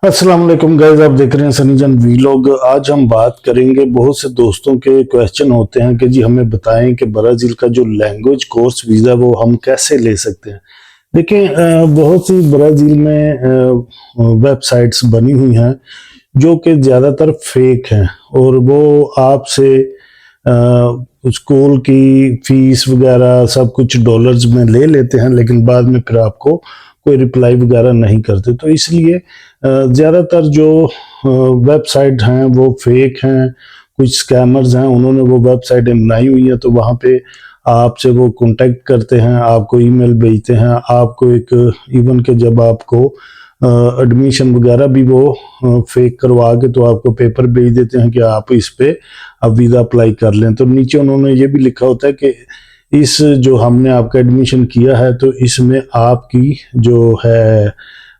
अस्सलाम वालेकुम गाइस, आप देख रहे हैं सनीजन वीलॉग। आज हम बात करेंगे, बहुत से दोस्तों के क्वेश्चन होते हैं कि जी हमें बताएं कि ब्राज़ील का जो लैंग्वेज कोर्स वीज़ा वो हम कैसे ले सकते हैं। देखिए, बहुत सी ब्राज़ील में वेबसाइट्स बनी हुई हैं जो कि ज़्यादातर फेक हैं, और वो आपसे स्कूल की फीस वगैरह सब कुछ डॉलर्स में ले लेते हैं, लेकिन बाद में फिर आपको कोई रिप्लाई वगैरह नहीं करते। तो इसलिए ज़्यादातर जो वेबसाइट हैं वो फेक हैं। कुछ स्कैमर्स हैं, उन्होंने वो वेबसाइटें बनाई हुई हैं, तो वहाँ पे आपसे वो कांटेक्ट करते हैं, आपको ईमेल भेजते हैं, आपको एक इवन के जब आपको एडमिशन वगैरह भी वो फेक करवा के तो आपको पेपर भेज देते हैं कि आप इस पे अब वीज़ा अप्लाई कर लें। तो नीचे उन्होंने ये भी लिखा होता है कि इस जो हमने आपका एडमिशन किया है तो इसमें आपकी जो है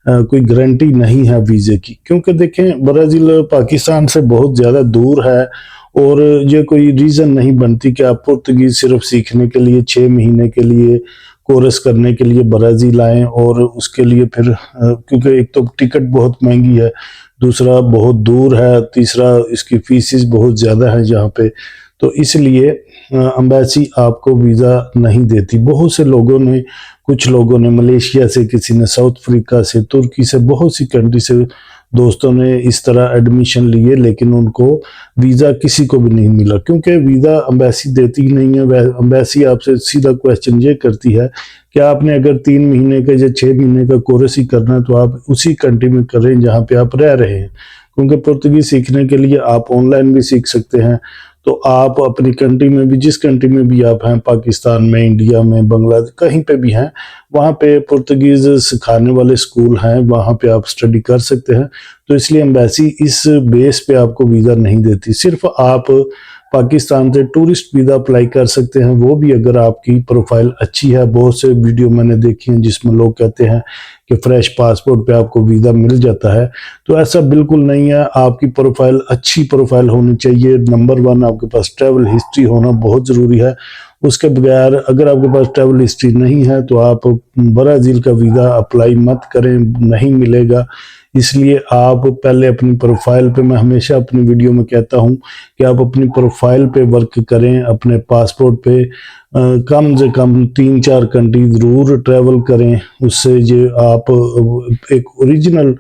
कोई गारंटी नहीं है वीज़े की, क्योंकि देखें ब्राज़ील पाकिस्तान से बहुत ज़्यादा दूर है, और ये कोई रीज़न नहीं बनती कि आप पुर्तगीज़ सिर्फ सीखने के लिए 6 महीने के लिए कोर्स करने के लिए ब्राज़ील आएँ, और उसके लिए फिर क्योंकि एक तो टिकट बहुत महंगी है, दूसरा बहुत दूर है, तीसरा इसकी फीसिस बहुत ज़्यादा है यहाँ पे। तो इसलिए एम्बेसी आपको वीज़ा नहीं देती। बहुत से लोगों ने, कुछ लोगों ने मलेशिया से, किसी ने साउथ अफ्रीका से, तुर्की से, बहुत सी कंट्री से दोस्तों ने इस तरह एडमिशन लिए, लेकिन उनको वीज़ा किसी को भी नहीं मिला, क्योंकि वीज़ा एम्बेसी देती ही नहीं है। एम्बेसी आपसे सीधा क्वेश्चन ये करती है कि आपने अगर 3 महीने का या 6 महीने का कोर्स ही करना है तो आप उसी कंट्री में करें जहाँ पे आप रह रहे हैं, क्योंकि पुर्तगीज सीखने के लिए आप ऑनलाइन भी सीख सकते हैं। तो आप अपनी कंट्री में भी, जिस कंट्री में भी आप हैं, पाकिस्तान में, इंडिया में, बांग्लादेश, कहीं पे भी हैं, वहाँ पे पुर्तगीज सिखाने वाले स्कूल हैं, वहाँ पे आप स्टडी कर सकते हैं। तो इसलिए एम्बेसी इस बेस पे आपको वीज़ा नहीं देती। सिर्फ आप पाकिस्तान से टूरिस्ट वीज़ा अप्लाई कर सकते हैं, वो भी अगर आपकी प्रोफाइल अच्छी है। बहुत से वीडियो मैंने देखी हैं जिसमें लोग कहते हैं कि फ्रेश पासपोर्ट पे आपको वीज़ा मिल जाता है, तो ऐसा बिल्कुल नहीं है। आपकी प्रोफाइल अच्छी प्रोफाइल होनी चाहिए। नंबर 1, आपके पास ट्रैवल हिस्ट्री होना बहुत ज़रूरी है। उसके बगैर, अगर आपके पास ट्रैवल हिस्ट्री नहीं है तो आप ब्राज़ील का वीज़ा अप्लाई मत करें, नहीं मिलेगा। इसलिए आप पहले अपनी प्रोफाइल पे, मैं हमेशा अपनी वीडियो में कहता हूँ कि आप अपनी प्रोफाइल पे वर्क करें, अपने पासपोर्ट पे कम से कम 3-4 कंट्री ज़रूर ट्रैवल करें। उससे ये आप एक ओरिजिनल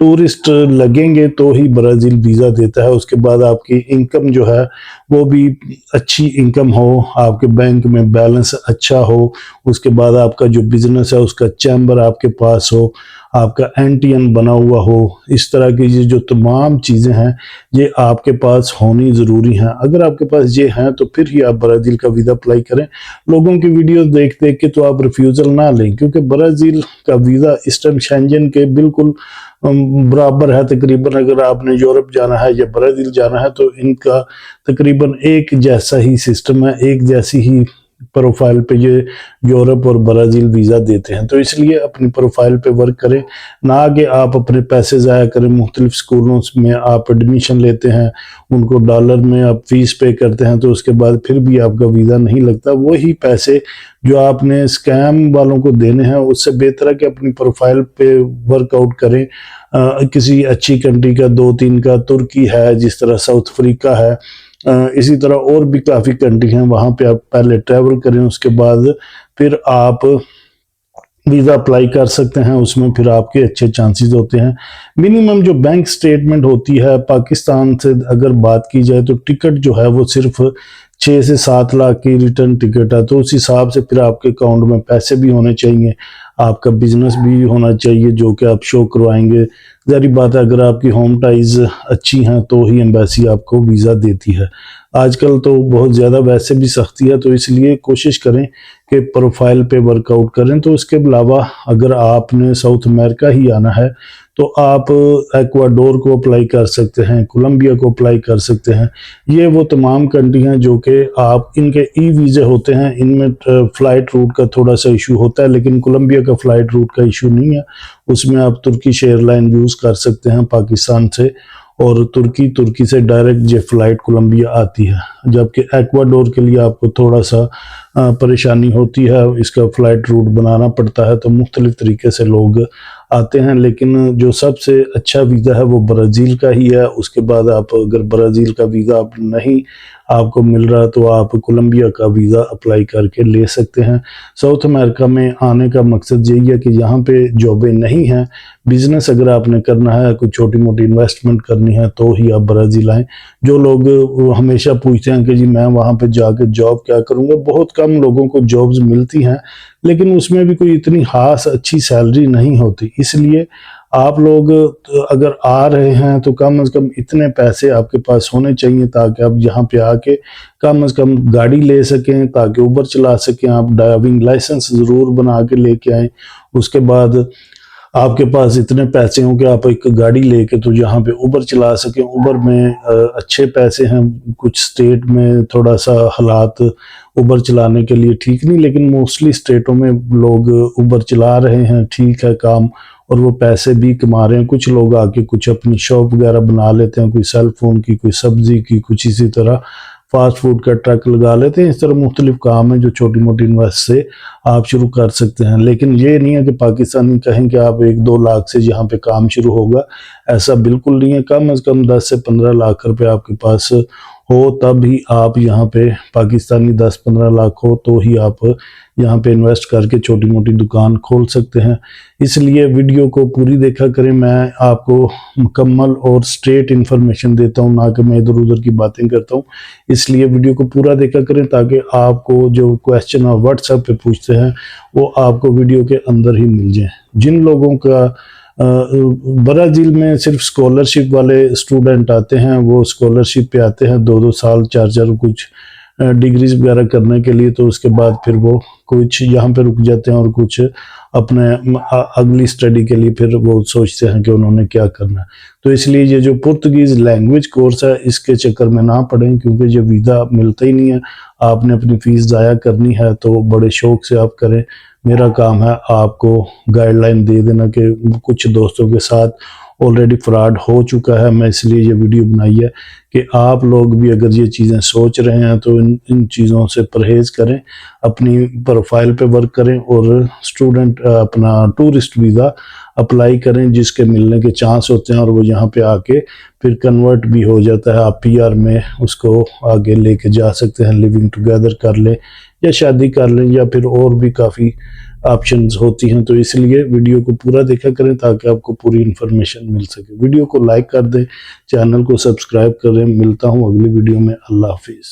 टूरिस्ट लगेंगे तो ही ब्राज़ील वीज़ा देता है। उसके बाद आपकी इनकम जो है वो भी अच्छी इनकम हो, आपके बैंक में बैलेंस अच्छा हो, उसके बाद आपका जो बिजनेस है उसका चैम्बर आपके पास हो, आपका एनटीएन बना हुआ हो। इस तरह की ये जो तमाम चीज़ें हैं ये आपके पास होनी ज़रूरी हैं। अगर आपके पास ये हैं तो फिर ही आप ब्राज़ील का वीज़ा अप्लाई करें। लोगों की वीडियो देख देख के तो आप रिफ्यूज़ल ना लें, क्योंकि ब्राज़ील का वीज़ा इस टाइम शेंजन के बिल्कुल बराबर है तकरीबन। अगर आपने यूरोप जाना है या ब्राज़ील जाना है तो इनका तकरीबन एक जैसा ही सिस्टम है, एक जैसी ही प्रोफाइल पे ये यूरोप और ब्राज़ील वीज़ा देते हैं। तो इसलिए अपनी प्रोफाइल पे वर्क करें, ना कि आप अपने पैसे ज़ाया करें। मुख्तलिफ स्कूलों में आप एडमिशन लेते हैं, उनको डॉलर में आप फीस पे करते हैं, तो उसके बाद फिर भी आपका वीज़ा नहीं लगता। वही पैसे जो आपने स्कैम वालों को देने हैं, उससे बेहतर है कि अपनी प्रोफाइल पे वर्कआउट करें। किसी अच्छी कंट्री का, 2-3 का, तुर्की है, जिस तरह साउथ अफ्रीका है, इसी तरह और भी काफ़ी कंट्री हैं, वहाँ पे आप पहले ट्रैवल करें, उसके बाद फिर आप वीज़ा अप्लाई कर सकते हैं। उसमें फिर आपके अच्छे चांसेस होते हैं। मिनिमम जो बैंक स्टेटमेंट होती है पाकिस्तान से अगर बात की जाए तो टिकट जो है वो सिर्फ 6 से 7 लाख की रिटर्न टिकट है। तो उस हिसाब से फिर आपके अकाउंट में पैसे भी होने चाहिए, आपका बिजनेस भी होना चाहिए जो कि आप शो करवाएंगे। ज़ाहिर बात है, अगर आपकी होम टाइज अच्छी हैं तो ही एम्बेसी आपको वीज़ा देती है। आजकल तो बहुत ज़्यादा वैसे भी सख्ती है, तो इसलिए कोशिश करें कि प्रोफाइल पे वर्कआउट करें। तो इसके अलावा अगर आपने साउथ अमेरिका ही आना है तो आप एक्वाडोर को अप्लाई कर सकते हैं, कोलंबिया को अप्लाई कर सकते हैं। ये वो तमाम कंट्री हैं जो कि आप, इनके ई वीज़े होते हैं, इनमें फ़्लाइट रूट का थोड़ा सा इशू होता है, लेकिन कोलंबिया का फ़्लाइट रूट का इशू नहीं है। उसमें आप तुर्किश एयरलाइन यूज़ कर सकते हैं पाकिस्तान से, और तुर्की से डायरेक्ट जे फ़्लाइट कोलंबिया आती है। जबकि एक्वाडोर के लिए आपको थोड़ा सा परेशानी होती है, इसका फ़्लाइट रूट बनाना पड़ता है। तो मुख्तलिफ तरीके से लोग आते हैं, लेकिन जो सबसे अच्छा वीज़ा है वो ब्राज़ील का ही है। उसके बाद आप अगर ब्राज़ील का वीज़ा आप नहीं आपको मिल रहा तो आप कोलंबिया का वीज़ा अप्लाई करके ले सकते हैं। साउथ अमेरिका में आने का मकसद यही है कि यहाँ पे जॉबें नहीं हैं, बिज़नेस अगर आपने करना है, कुछ छोटी-मोटी इन्वेस्टमेंट करनी है तो ही आप ब्राज़ील आएँ। जो लोग हमेशा पूछते हैं कि जी मैं वहाँ पे जाके जॉब क्या करूँगा, बहुत कम लोगों को जॉब्स मिलती हैं, लेकिन उसमें भी कोई इतनी ख़ास अच्छी सैलरी नहीं होती। इसलिए आप लोग अगर आ रहे हैं तो कम से कम इतने पैसे आपके पास होने चाहिए ताकि आप यहाँ पे आके कम से कम गाड़ी ले सकें, ताकि उबर चला सकें। आप ड्राइविंग लाइसेंस ज़रूर बना के लेके आएँ। उसके बाद आपके पास इतने पैसे हों कि आप एक गाड़ी लेके तो यहाँ पे उबर चला सकें। उबर में अच्छे पैसे हैं, कुछ स्टेट में थोड़ा-सा हालात उबर चलाने के लिए ठीक नहीं, लेकिन मोस्टली स्टेटों में लोग उबर चला रहे हैं, ठीक है काम, और वो पैसे भी कमा रहे हैं। कुछ लोग आके कुछ अपनी शॉप वगैरह बना लेते हैं, कोई सेल फ़ोन की, कोई सब्ज़ी की, कुछ इसी तरह फास्ट फूड का ट्रक लगा लेते हैं। इस तरह मुख्तलिफ काम है जो छोटी-मोटी इन्वेस्ट से आप शुरू कर सकते हैं। लेकिन ये नहीं है कि पाकिस्तानी कहें कि आप 1-2 लाख से यहाँ पे काम शुरू होगा, ऐसा बिल्कुल नहीं है। कम से कम 10 से 15 लाख रुपए आपके पास हो तब ही आप यहाँ पे पाकिस्तानी 10-15 लाख हो तो ही आप यहाँ पे इन्वेस्ट करके छोटी-मोटी दुकान खोल सकते हैं। इसलिए वीडियो को पूरी देखा करें, मैं आपको मुकम्मल और स्ट्रेट इन्फॉर्मेशन देता हूँ, ना कि मैं इधर-उधर की बातें करता हूँ। इसलिए वीडियो को पूरा देखा करें ताकि आपको जो क्वेश्चन आप व्हाट्सएप पे पूछते हैं वो आपको वीडियो के अंदर ही मिल जाए। जिन लोगों का ब्राज़ील में सिर्फ स्कॉलरशिप वाले स्टूडेंट आते हैं, वो स्कॉलरशिप पे आते हैं 2-2 साल 4-4 कुछ डिग्रीज वगैरह करने के लिए, तो उसके बाद फिर वो कुछ यहाँ पे रुक जाते हैं और कुछ अपने अगली स्टडी के लिए फिर वो सोचते हैं कि उन्होंने क्या करना है। तो इसलिए ये जो पुर्तगीज़ लैंग्वेज कोर्स है इसके चक्कर में ना पड़ें, क्योंकि ये वीज़ा मिलता ही नहीं है। आपने अपनी फ़ीस ज़ाया करनी है तो बड़े शौक़ से आप करें। मेरा काम है आपको गाइडलाइन दे देना कि कुछ दोस्तों के साथ ऑलरेडी फ्रॉड हो चुका है। मैं इसलिए ये वीडियो बनाई है कि आप लोग भी अगर ये चीज़ें सोच रहे हैं तो इन चीज़ों से परहेज़ करें, अपनी प्रोफाइल पे वर्क करें और स्टूडेंट अपना टूरिस्ट वीज़ा अप्लाई करें, जिसके मिलने के चांस होते हैं और वो यहाँ पे आके फिर कन्वर्ट भी हो जाता है। आप पीआर में उसको आगे लेके जा सकते हैं, लिविंग टुगेदर कर लें या शादी कर लें या फिर और भी काफ़ी ऑप्शंस होती हैं। तो इसलिए वीडियो को पूरा देखा करें ताकि आपको पूरी इन्फॉर्मेशन मिल सके। वीडियो को लाइक कर दें, चैनल को सब्सक्राइब करें। मिलता हूँ अगली वीडियो में। अल्लाह हाफिज़।